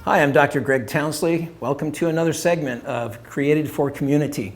Hi, I'm Dr. Gregg Townsley. Welcome to another segment of Created for Community.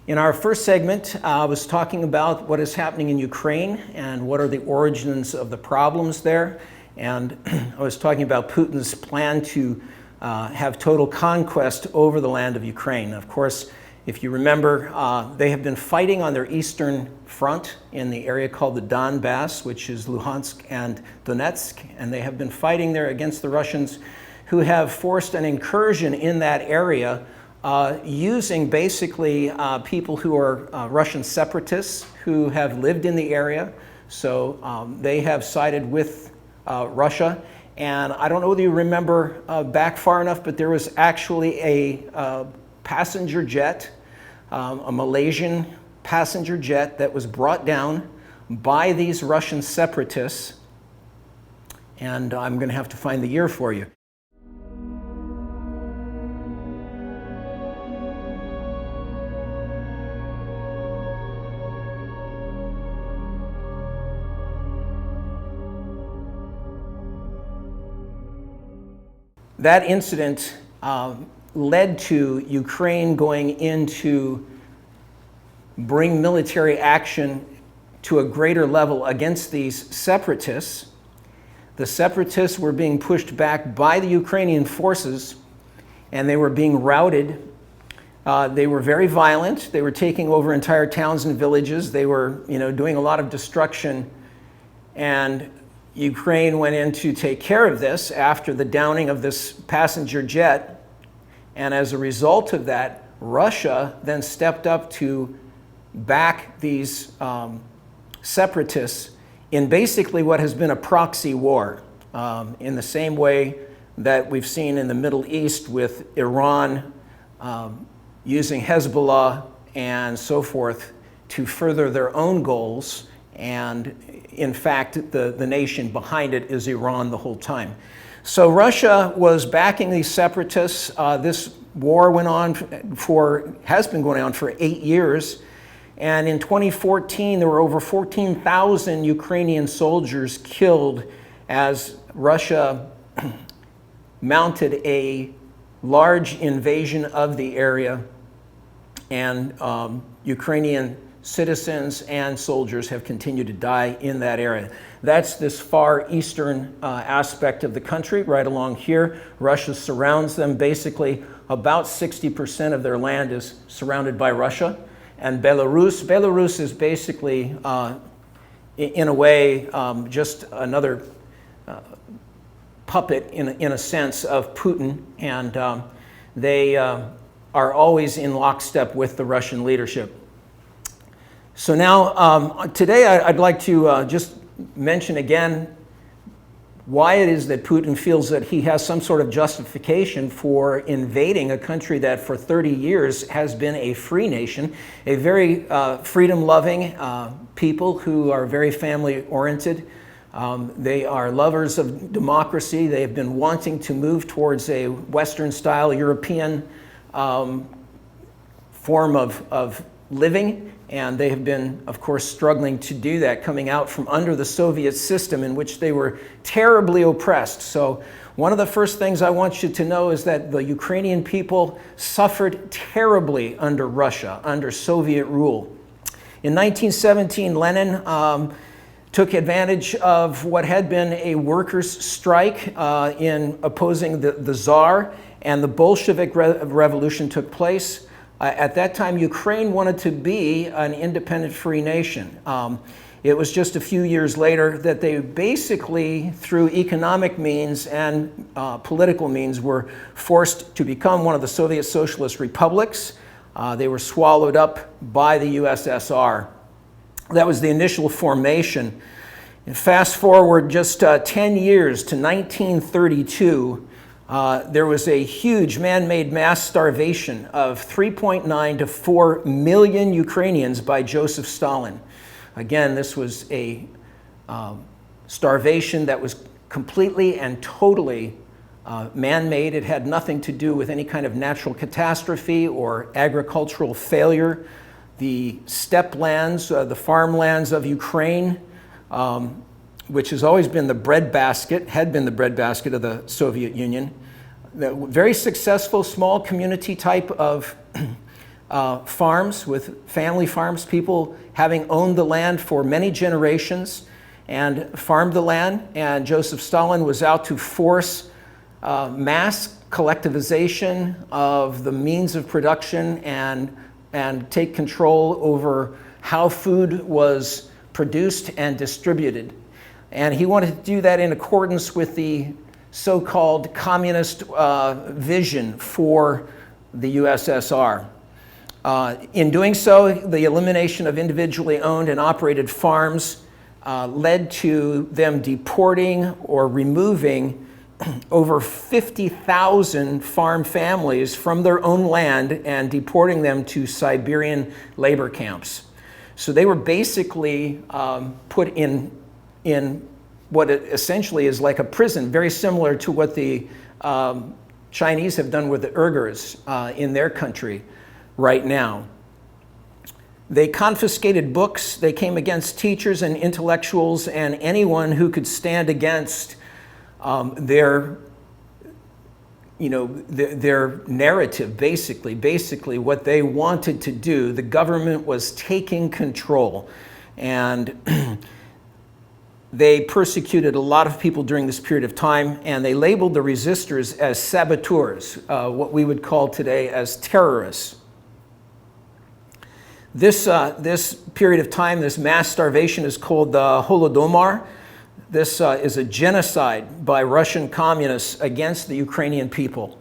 In our first segment, I was talking about what is happening in Ukraine and what are the origins of the problems there. And I was talking about Putin's plan to have total conquest over the land of Ukraine. Of course, if you remember, they have been fighting on their eastern front in the area called the Donbass, which is Luhansk and Donetsk, and they have been fighting there against the Russians, who have forced an incursion in that area using basically people who are Russian separatists who have lived in the area. So they have sided with Russia. And I don't know whether you remember back far enough, but there was actually a passenger jet, a Malaysian passenger jet that was brought down by these Russian separatists. And I'm going to have to find the year for you. That incident led to Ukraine going in to bring military action to a greater level against these separatists. The separatists were being pushed back by the Ukrainian forces, and they were being routed. They were very violent. They were taking over entire towns and villages. They were, doing a lot of destruction. And Ukraine went in to take care of this after the downing of this passenger jet. And as a result of that, Russia then stepped up to back these separatists in basically what has been a proxy war, in the same way that we've seen in the Middle East with Iran using Hezbollah and so forth to further their own goals. And in fact, the nation behind it is Iran the whole time. So Russia was backing these separatists. This war has been going on for 8 years. And in 2014, there were over 14,000 Ukrainian soldiers killed as Russia mounted a large invasion of the area. And Ukrainian citizens and soldiers have continued to die in that area. That's this far eastern aspect of the country, right along here. Russia surrounds them. Basically, about 60% of their land is surrounded by Russia. And Belarus is basically, in a way, just another puppet, in a sense, of Putin. And they are always in lockstep with the Russian leadership. So now, today I'd like to just mention again why it is that Putin feels that he has some sort of justification for invading a country that for 30 years has been a free nation, a very freedom-loving people who are very family-oriented. They are lovers of democracy. They have been wanting to move towards a Western-style European form of living. And they have been, of course, struggling to do that, coming out from under the Soviet system in which they were terribly oppressed. So one of the first things I want you to know is that the Ukrainian people suffered terribly under Russia, under Soviet rule. In 1917, Lenin took advantage of what had been a workers' strike in opposing the Tsar, and the Bolshevik Revolution took place. At that time, Ukraine wanted to be an independent free nation. It was just a few years later that they basically, through economic means and political means, were forced to become one of the Soviet Socialist republics. They were swallowed up by the USSR. That was the initial formation. And fast forward just 10 years to 1932, there was a huge man-made mass starvation of 3.9 to 4 million Ukrainians by Joseph Stalin. Again, this was a starvation that was completely and totally man-made. It had nothing to do with any kind of natural catastrophe or agricultural failure. The steppe lands, the farmlands of Ukraine, which has always been the breadbasket, had been the breadbasket of the Soviet Union. The very successful small community type of farms, with family farms, people having owned the land for many generations and farmed the land. And Joseph Stalin was out to force mass collectivization of the means of production and take control over how food was produced and distributed. And he wanted to do that in accordance with the so-called communist vision for the USSR. In doing so, the elimination of individually owned and operated farms led to them deporting or removing over 50,000 farm families from their own land and deporting them to Siberian labor camps. So they were basically put in what it essentially is like a prison, very similar to what the Chinese have done with the Uyghurs in their country right now. They confiscated books. They came against teachers and intellectuals and anyone who could stand against their narrative, basically what they wanted to do. The government was taking control, and they persecuted a lot of people during this period of time, and they labeled the resistors as saboteurs, what we would call today as terrorists. This period of time, this mass starvation, is called the Holodomor. This is a genocide by Russian communists against the Ukrainian people.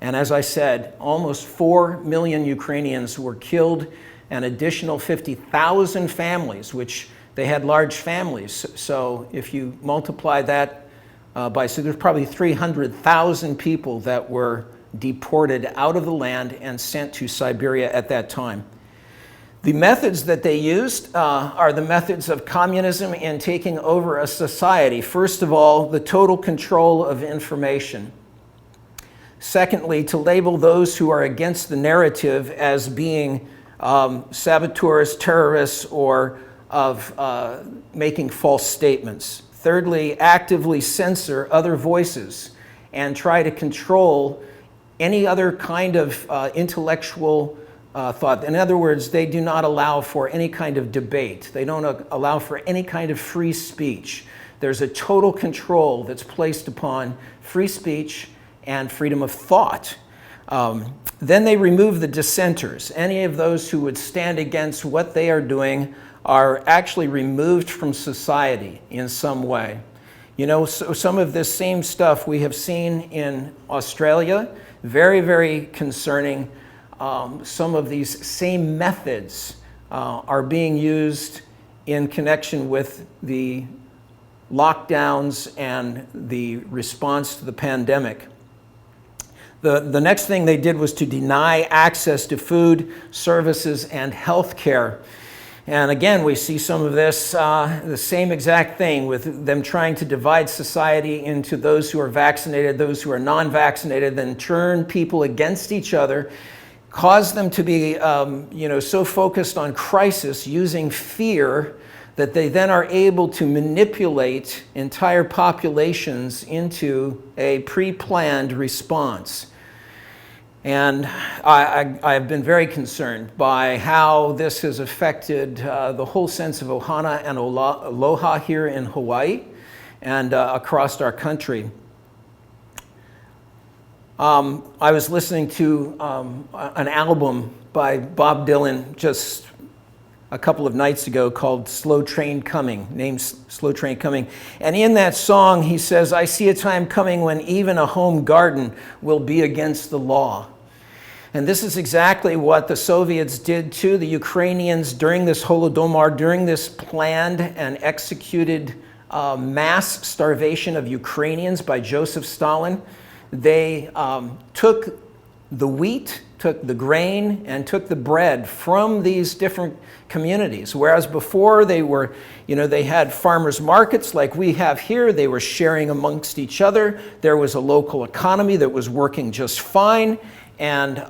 And as I said, almost 4 million Ukrainians were killed, an additional 50,000 families, which they had large families. So if you multiply that so there's probably 300,000 people that were deported out of the land and sent to Siberia at that time. The methods that they used are the methods of communism in taking over a society. First of all, the total control of information. Secondly, to label those who are against the narrative as being saboteurs, terrorists, or of making false statements. Thirdly, actively censor other voices and try to control any other kind of intellectual thought. In other words, they do not allow for any kind of debate. They don't allow for any kind of free speech. There's a total control that's placed upon free speech and freedom of thought. Then they remove the dissenters. Any of those who would stand against what they are doing are actually removed from society in some way. You know, so some of this same stuff we have seen in Australia, very, very concerning. Some of these same methods are being used in connection with the lockdowns and the response to the pandemic. The next thing they did was to deny access to food, services, and health care. And again, we see some of this, the same exact thing, with them trying to divide society into those who are vaccinated, those who are non-vaccinated, then turn people against each other, cause them to be so focused on crisis, using fear, that they then are able to manipulate entire populations into a pre-planned response. And I've been very concerned by how this has affected the whole sense of ohana and aloha here in Hawaii and across our country. I was listening to an album by Bob Dylan just a couple of nights ago called Slow Train Coming, named Slow Train Coming. And in that song, he says, "I see a time coming when even a home garden will be against the law." And this is exactly what the Soviets did to the Ukrainians during this Holodomor, during this planned and executed mass starvation of Ukrainians by Joseph Stalin. They took the wheat, took the grain, and took the bread from these different communities. Whereas before they were, they had farmers markets like we have here. They were sharing amongst each other. There was a local economy that was working just fine. And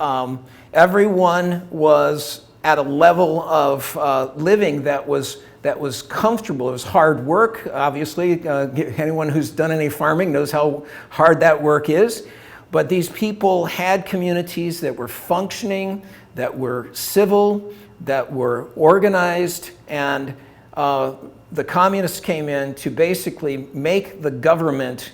everyone was at a level of living that was comfortable. It was hard work, obviously. Anyone who's done any farming knows how hard that work is. But these people had communities that were functioning, that were civil, that were organized, and the communists came in to basically make the government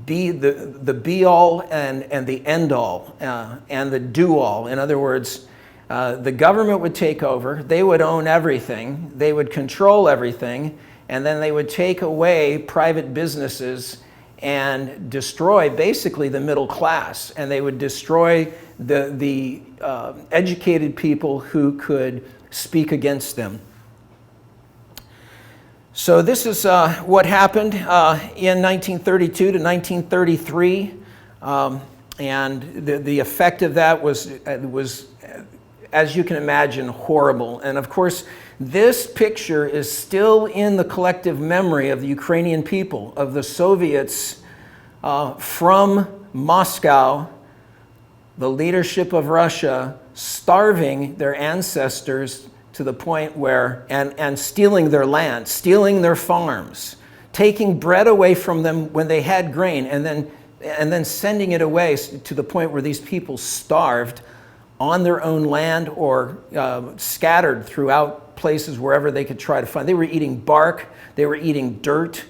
be the be-all and the end-all and the do-all. In other words, the government would take over, they would own everything, they would control everything, and then they would take away private businesses and destroy basically the middle class. And they would destroy the educated people who could speak against them. So this is what happened in 1932 to 1933. And the effect of that was, as you can imagine, horrible. And of course, this picture is still in the collective memory of the Ukrainian people, of the Soviets from Moscow, the leadership of Russia, starving their ancestors to the point where, and stealing their land, stealing their farms, taking bread away from them when they had grain, and then sending it away to the point where these people starved on their own land or scattered throughout places wherever they could try to find. They were eating bark, they were eating dirt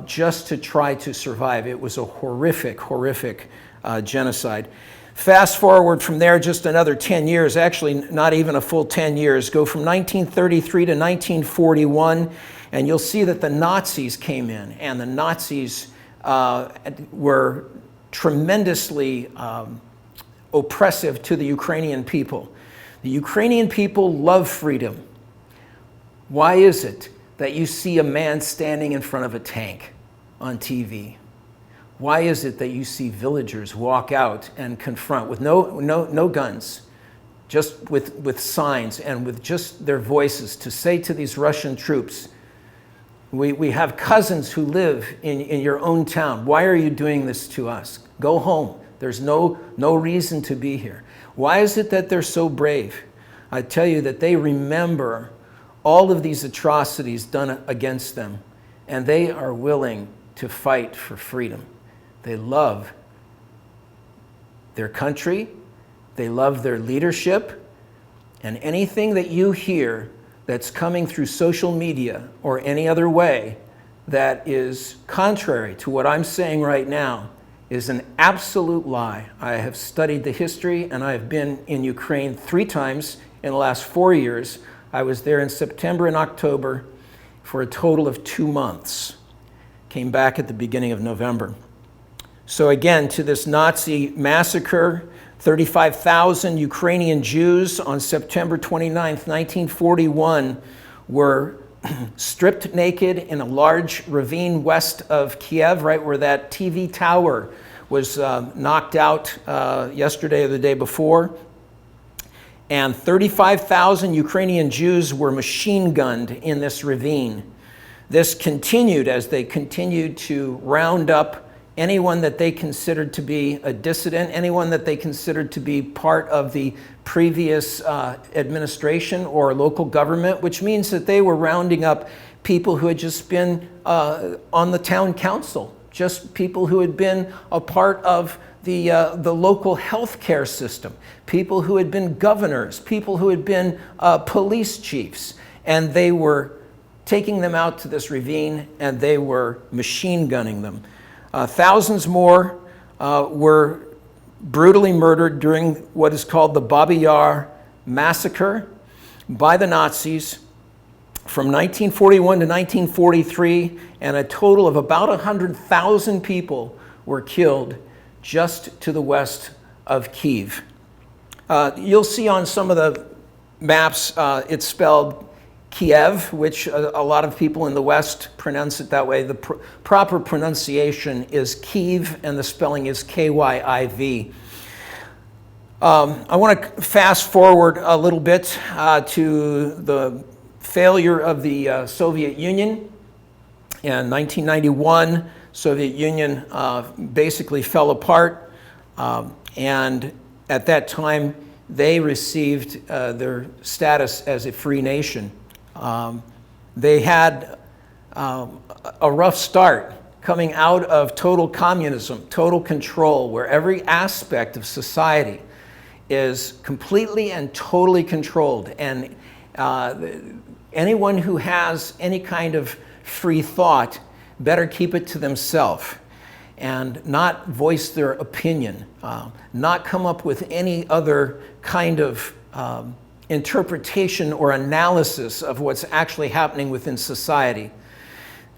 just to try to survive. It was a horrific, horrific genocide. Fast forward from there just another 10 years, actually not even a full 10 years, go from 1933 to 1941, and you'll see that the Nazis came in, and the Nazis were tremendously oppressive to the Ukrainian people. The Ukrainian people love freedom. Why is it that you see a man standing in front of a tank on TV? Why is it that you see villagers walk out and confront with no guns, just with signs and with just their voices to say to these Russian troops, we have cousins who live in your own town. Why are you doing this to us? Go home. There's no reason to be here. Why is it that they're so brave? I tell you that they remember all of these atrocities done against them, and they are willing to fight for freedom. They love their country, they love their leadership, and anything that you hear that's coming through social media or any other way that is contrary to what I'm saying right now is an absolute lie. I have studied the history, and I have been in Ukraine 3 times in the last 4 years. I was there in September and October for a total of 2 months. Came back at the beginning of November. So again, to this Nazi massacre, 35,000 Ukrainian Jews on September 29th, 1941 were stripped naked in a large ravine west of Kiev, right where that TV tower was knocked out yesterday or the day before. And 35,000 Ukrainian Jews were machine gunned in this ravine. This continued as they continued to round up anyone that they considered to be a dissident, anyone that they considered to be part of the previous administration or local government, which means that they were rounding up people who had just been on the town council, just people who had been a part of the local health care system, people who had been governors, people who had been police chiefs, and they were taking them out to this ravine and they were machine gunning them. Thousands more were brutally murdered during what is called the Babi Yar massacre by the Nazis from 1941 to 1943, and a total of about 100,000 people were killed just to the west of Kyiv. You'll see on some of the maps it's spelled Kiev, which a lot of people in the West pronounce it that way. The proper pronunciation is Kyiv, and the spelling is Kyiv. I want to fast forward a little bit to the failure of the Soviet Union. In 1991, Soviet Union basically fell apart, and at that time, they received their status as a free nation. They had a rough start coming out of total communism, total control, where every aspect of society is completely and totally controlled. And anyone who has any kind of free thought better keep it to themselves and not voice their opinion, not come up with any other kind of interpretation or analysis of what's actually happening within society.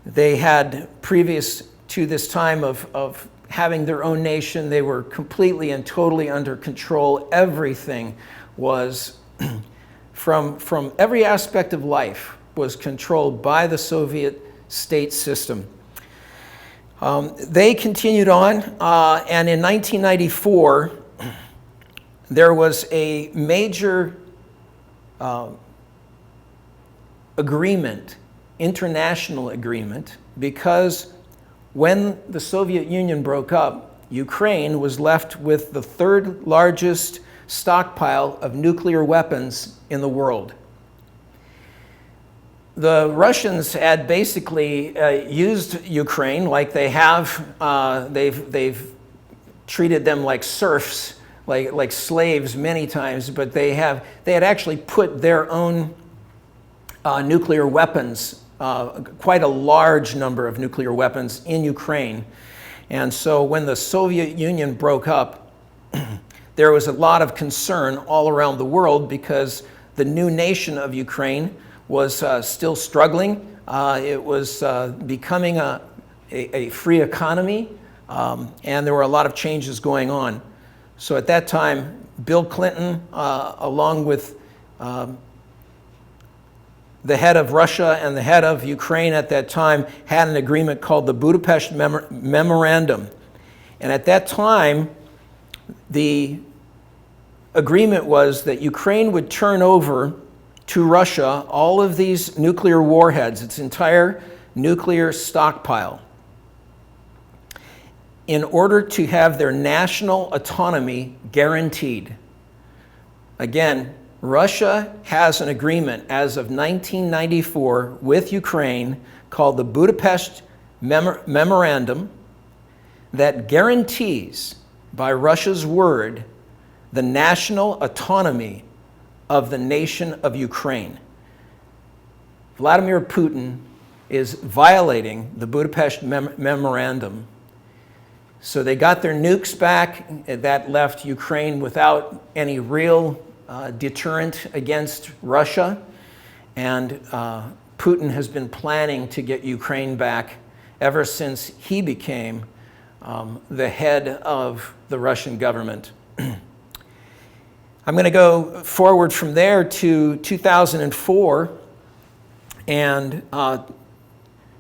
They had, previous to this time of having their own nation, they were completely and totally under control. Everything was, from every aspect of life, was controlled by the Soviet state system. They continued on, and in 1994, there was a major agreement, international agreement, because when the Soviet Union broke up, Ukraine was left with the third largest stockpile of nuclear weapons in the world. The Russians had basically used Ukraine like they have. They've treated them like serfs, like slaves many times, but they had actually put their own nuclear weapons, quite a large number of nuclear weapons in Ukraine. And so when the Soviet Union broke up, there was a lot of concern all around the world because the new nation of Ukraine was still struggling. It was becoming a free economy, and there were a lot of changes going on. So at that time, Bill Clinton, along with the head of Russia and the head of Ukraine at that time, had an agreement called the Budapest Memorandum. And at that time, the agreement was that Ukraine would turn over to Russia all of these nuclear warheads, its entire nuclear stockpile, in order to have their national autonomy guaranteed. Again, Russia has an agreement as of 1994 with Ukraine called the Budapest Memorandum that guarantees, by Russia's word, the national autonomy of the nation of Ukraine. Vladimir Putin is violating the Budapest Memorandum. So they got their nukes back. That left Ukraine without any real deterrent against Russia. And Putin has been planning to get Ukraine back ever since he became the head of the Russian government. I'm going to go forward from there to 2004 and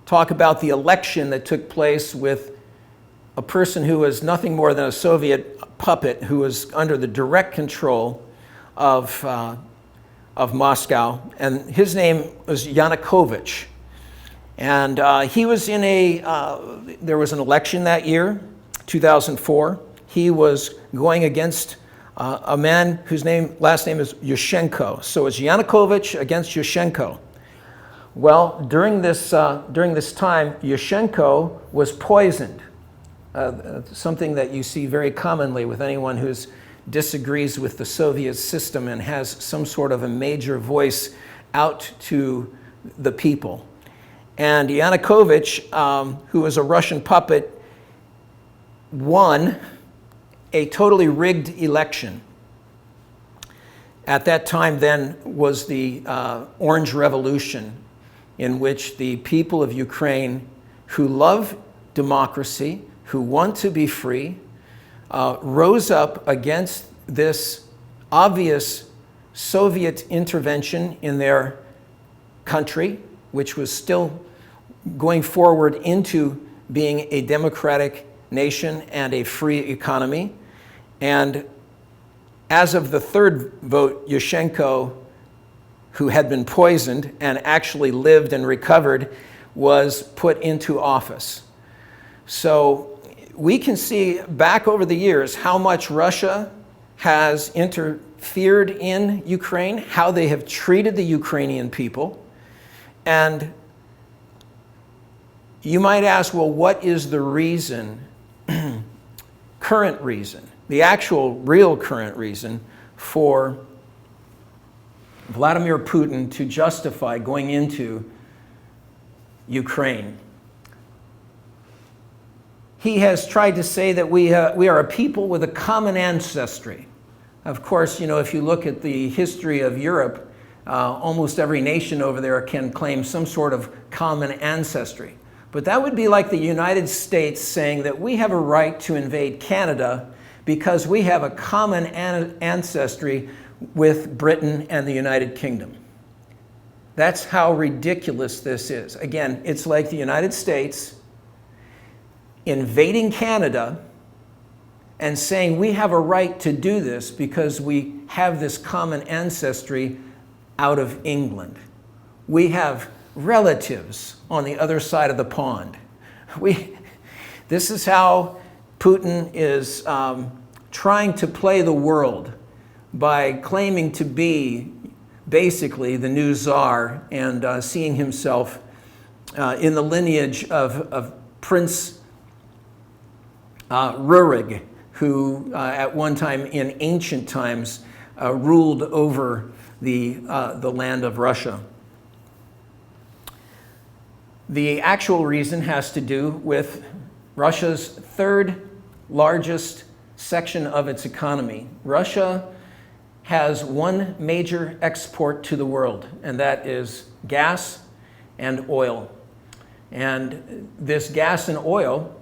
talk about the election that took place with a person who was nothing more than a Soviet puppet who was under the direct control of Moscow. And his name was Yanukovych. And he was in there was an election that year, 2004. He was going against a man whose last name is Yushchenko. So it's Yanukovych against Yushchenko. Well, during this time, Yushchenko was poisoned. Something that you see very commonly with anyone who disagrees with the Soviet system and has some sort of a major voice out to the people. And Yanukovych, who was a Russian puppet, won a totally rigged election. At that time then was the Orange Revolution, in which the people of Ukraine who love democracy, who want to be free, rose up against this obvious Soviet intervention in their country, which was still going forward into being a democratic nation and a free economy. And as of the third vote, Yushchenko, who had been poisoned and actually lived and recovered, was put into office. So we can see back over the years how much Russia has interfered in Ukraine, how they have treated the Ukrainian people. And You might ask, well, what is the reason, current reason, the actual real current reason for Vladimir Putin to justify going into Ukraine? He has tried to say that we are a people with a common ancestry. Of course, if you look at the history of Europe, almost every nation over there can claim some sort of common ancestry. But that would be like the United States saying that we have a right to invade Canada because we have a common ancestry with Britain and the United Kingdom. That's how ridiculous this is. Again, it's like the United States invading Canada and saying we have a right to do this because we have this common ancestry out of England. We have relatives on the other side of the pond. This is how Putin is trying to play the world by claiming to be basically the new czar and seeing himself in the lineage of Prince Rurik, who at one time in ancient times ruled over the land of Russia. The actual reason has to do with Russia's third largest section of its economy. Russia has one major export to the world, and that is gas and oil. And this gas and oil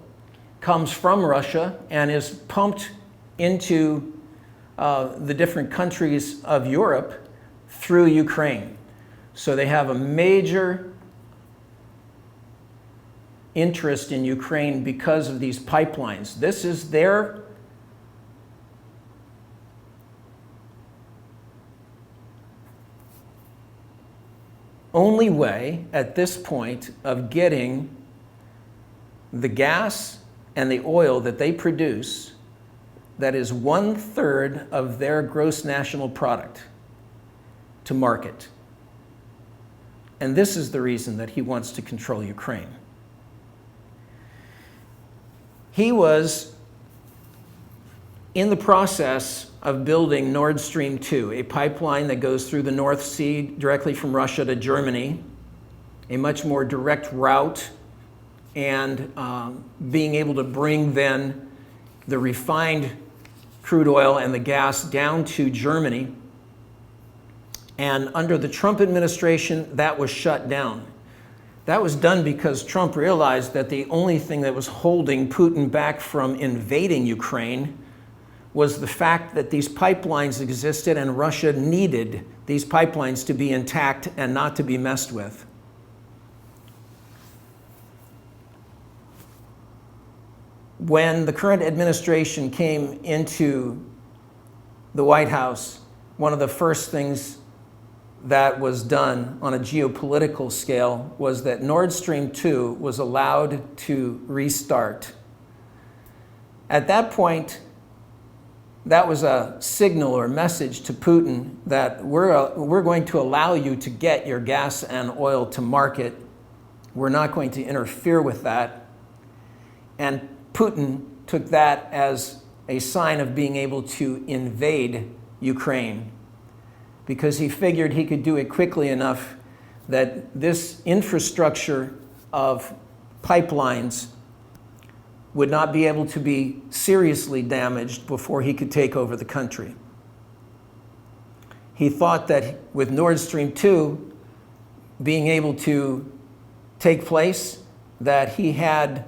comes from Russia and is pumped into the different countries of Europe through Ukraine. So they have a major interest in Ukraine because of these pipelines. This is their only way at this point of getting the gas and the oil that they produce, that is 1/3 of their gross national product, to market. And this is the reason that he wants to control Ukraine. He was in the process of building Nord Stream 2, a pipeline that goes through the North Sea directly from Russia to Germany, a much more direct route, and being able to bring then the refined crude oil and the gas down to Germany. And under the Trump administration, that was shut down. That was done because Trump realized that the only thing that was holding Putin back from invading Ukraine was the fact that these pipelines existed and Russia needed these pipelines to be intact and not to be messed with. When the current administration came into the White House, one of the first things that was done on a geopolitical scale was that Nord Stream 2 was allowed to restart. At that point, that was a signal or message to Putin that we're going to allow you to get your gas and oil to market. We're not going to interfere with that. And Putin took that as a sign of being able to invade Ukraine, because he figured he could do it quickly enough that this infrastructure of pipelines would not be able to be seriously damaged before he could take over the country. He thought that with Nord Stream 2 being able to take place, that he had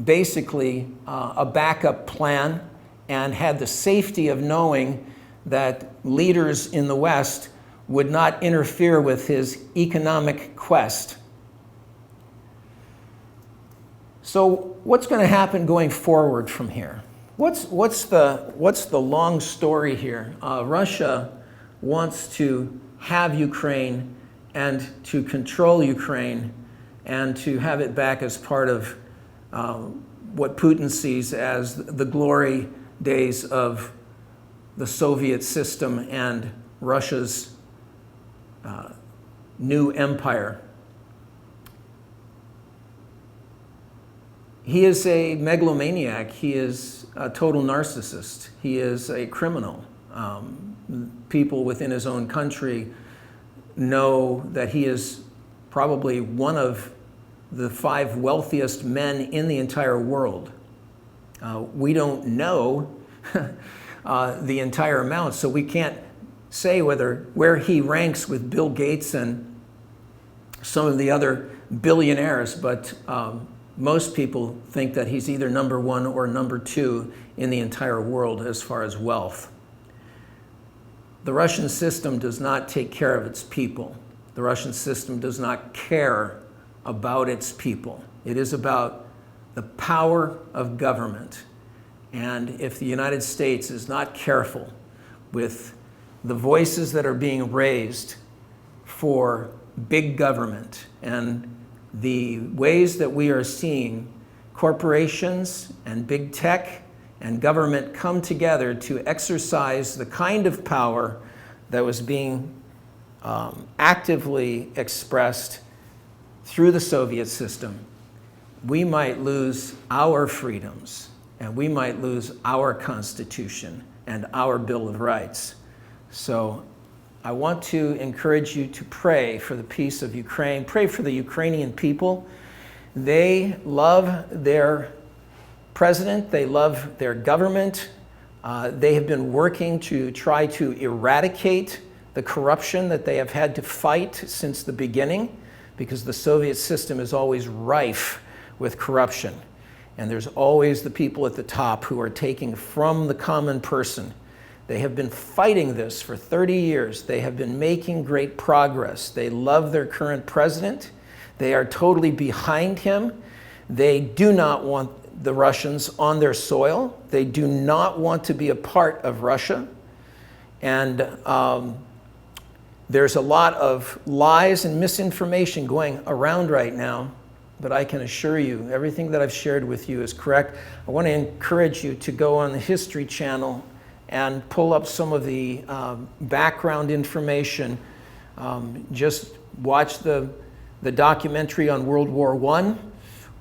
basically a backup plan and had the safety of knowing that leaders in the West would not interfere with his economic quest. So what's going to happen going forward from here? What's the long story here? Russia wants to have Ukraine and to control Ukraine and to have it back as part of what Putin sees as the glory days of the Soviet system and Russia's new empire. He is a megalomaniac. He is a total narcissist. He is a criminal. People within his own country know that he is probably one of the 5 wealthiest men in the entire world. We don't know the entire amount, so we can't say where he ranks with Bill Gates and some of the other billionaires, but most people think that he's either number 1 or number 2 in the entire world as far as wealth. The Russian system does not take care of its people. The Russian system does not care about its people. It is about the power of government. And if the United States is not careful with the voices that are being raised for big government and the ways that we are seeing corporations and big tech and government come together to exercise the kind of power that was being actively expressed through the Soviet system, we might lose our freedoms and we might lose our Constitution and our Bill of Rights. So I want to encourage you to pray for the peace of Ukraine. Pray for the Ukrainian people. They love their president. They love their government. They have been working to try to eradicate the corruption that they have had to fight since the beginning, because the Soviet system is always rife with corruption. And there's always the people at the top who are taking from the common person. They have been fighting this for 30 years. They have been making great progress. They love their current president. They are totally behind him. They do not want the Russians on their soil. They do not want to be a part of Russia. And there's a lot of lies and misinformation going around right now, but I can assure you everything that I've shared with you is correct. I want to encourage you to go on the History Channel and pull up some of the background information. Just watch the documentary on World War I.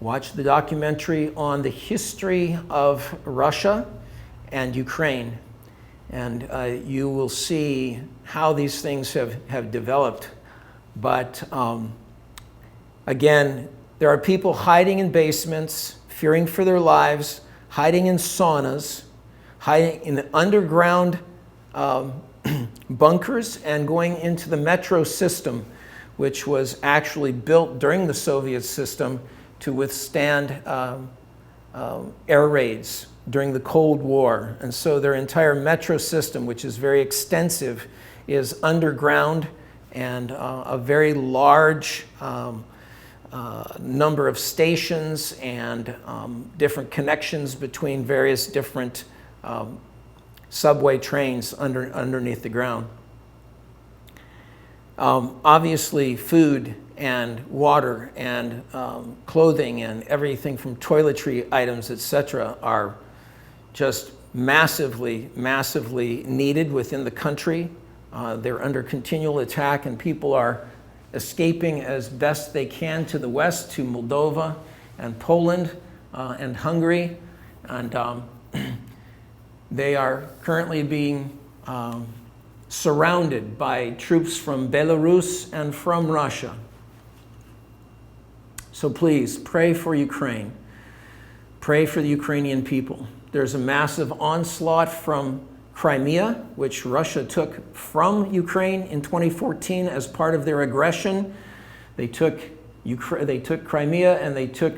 Watch the documentary on the history of Russia and Ukraine. And you will see how these things have developed. But again, there are people hiding in basements, fearing for their lives, hiding in saunas, hiding in underground bunkers, and going into the metro system, which was actually built during the Soviet system to withstand air raids during the Cold War. And so their entire metro system, which is very extensive, is underground, and a very large number of stations and different connections between various different subway trains underneath the ground. Obviously, food and water and clothing and everything from toiletry items, etc., are just massively, massively needed within the country. They're under continual attack, and people are escaping as best they can to the west, to Moldova and Poland and Hungary. And they are currently being surrounded by troops from Belarus and from Russia. So please pray for Ukraine. Pray for the Ukrainian people. There's a massive onslaught from Crimea, which Russia took from Ukraine in 2014 as part of their aggression. They took Crimea, and they took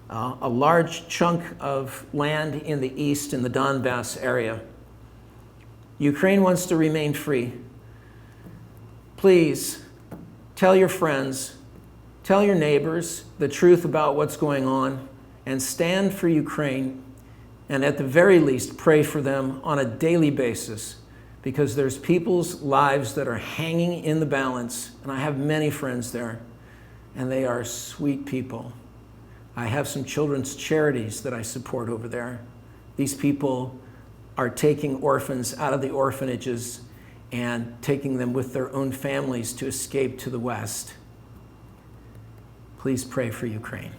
a large chunk of land in the east in the Donbass area. Ukraine wants to remain free. Please tell your friends, tell your neighbors the truth about what's going on, and stand for Ukraine. And at the very least, pray for them on a daily basis, because there's people's lives that are hanging in the balance. And I have many friends there, and they are sweet people. I have some children's charities that I support over there. These people are taking orphans out of the orphanages and taking them with their own families to escape to the West. Please pray for Ukraine.